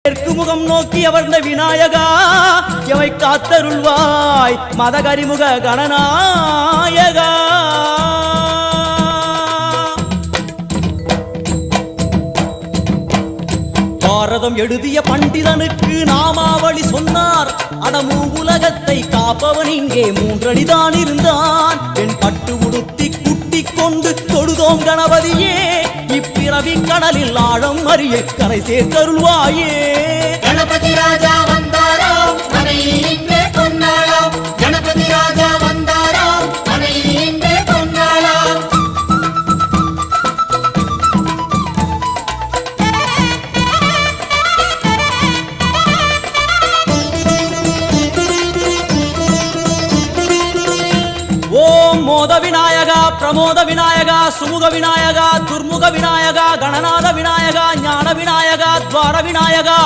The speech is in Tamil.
தெற்கு முகம் நோக்கி அமர்ந்த விநாயகா எவை காத்தருள்வாய் மதகரிமுக கணநாயகா. பாரதம் எழுதிய பண்டிதனுக்கு நாமாவளி சொன்னார். அடமூ உலகத்தை காப்பவன் இங்கே மூன்றடிதான் இருந்தான். என் பட்டு உடுத்தி குட்டிக் கொண்டு தொழுதோம் கணபதியே. இப்பிறவி கடலில் ஆழம் அறிய கரை சேர்த்தருள்வாயே. கணபதி ராஜா வந்தாராம் மனையில் இன்றே பொன்னாளாம். கணபதி ராஜா வந்தாராம் மனையில் இன்றே பொன்னாளாம். ஓம் மோத விநாயகா, பிரமோத விநாயகா, சுமுக விநாயகா, துர்முக விநாயகா, கணநாத விநாயகா, ஞான விநாயகா, துவார விநாயகா.